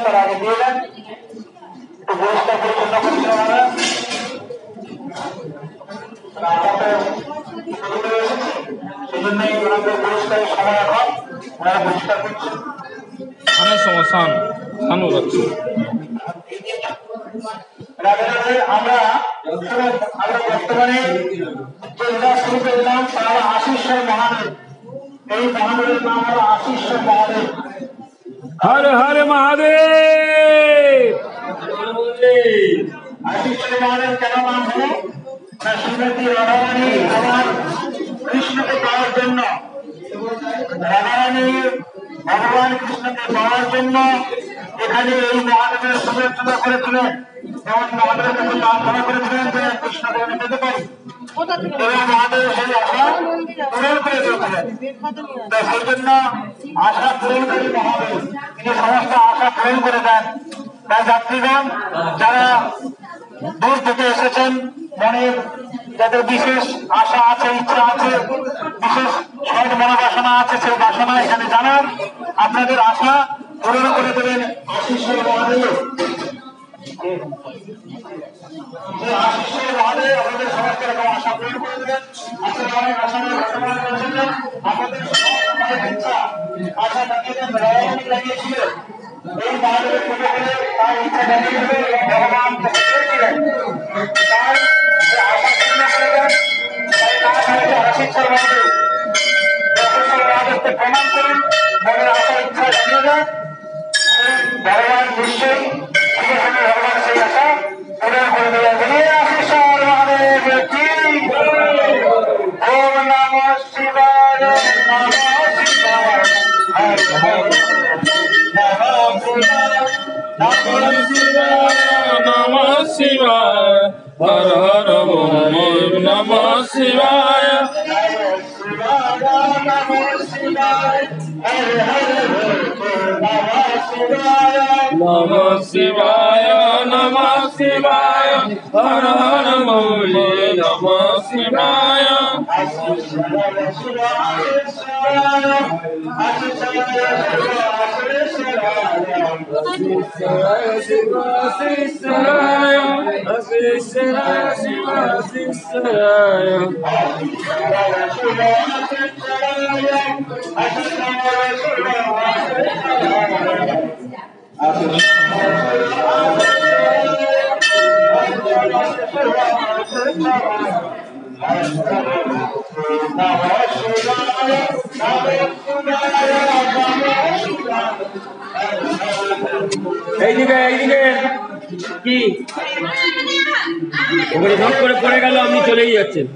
তার আগে দিয়ে দেন একটু পরিষ্কার পরিচ্ছন্ন করতে হবে। সেজন্যই ওনাদের পরিষ্কারের সময় এখন ওনারা পরিষ্কার করছেন। অনেক সমস্যা যাচ্ছে। আমরা বর্তমানে যে শুরুতে এলাম তার আশীশ্বর মহাদেব। এই মহাদেবের নাম হলো আশীশ্বর মহাদেব। হর হর মহাদেব। আশীশ্বর মহাদেব কেন নাম হলো না শ্রীমতী রাধারানী আমার কৃষ্ণকে পাওয়ার জন্য, রাধারানী ভগবান কৃষ্ণকে পাওয়ার জন্য এখানে এই মহাদেবের শুভেচ্ছা করেছিলেন। যেমন মহাদেবের কাছে প্রার্থনা করেছিলেন যে কৃষ্ণকে আমি পেতে পারি, এবং মহাদেব সেই আশা পূরণ করে দিয়েছিলেন। সেই জন্য আশা পূরণকারী মহাদেব, তিনি সমস্ত আশা পূরণ করে দেন। তাই যাত্রীগণ যারা দূর থেকে এসেছেন, মনের যাদের বিশেষ আশা আছে, ইচ্ছা আছে, বিশেষ সৎ মনোবাসনা আছে, সেই বাসনা এখানে জানান, আপনাদের আশা পূরণ করে দেবেন আশীশ্বর মহাদেব। আশীশ্বর মহাদেব আপনাদের সমস্ত রকম আশা পূরণ করে দেবেন। আসলে অনেক আশা আপনাদের ইচ্ছা আশা লাগিয়েছিলেন, এই মহাদেবের পুজো করে তার ইচ্ছা জানিয়ে দেবে এবং ভগবান চেয়েছিলেন তার আশা পূর্ণ করে দেন। তাই নাম হয়েছে আশীশ্বর মহাদেব। আশীশ্বর মহাদেবকে প্রণাম করুন, মনের আশা ইচ্ছা জানিয়ে দেন, ভগবান নিশ্চয়ই ভগবান সেই আশা পূরণ করে দেবেন। আশীশ্বর মহাদেব কি ওম নমঃ শিবায় নমঃ শিবায় নমঃ শিবায় হর হর নমঃ শিবায় নমঃ শিবায় নমঃ শিবায় হর হর মৌলি নমঃ শিবায় এইদিকে কি ওখানে ঝপ করে পড়ে গেল, আপনি চলেই যাচ্ছেন।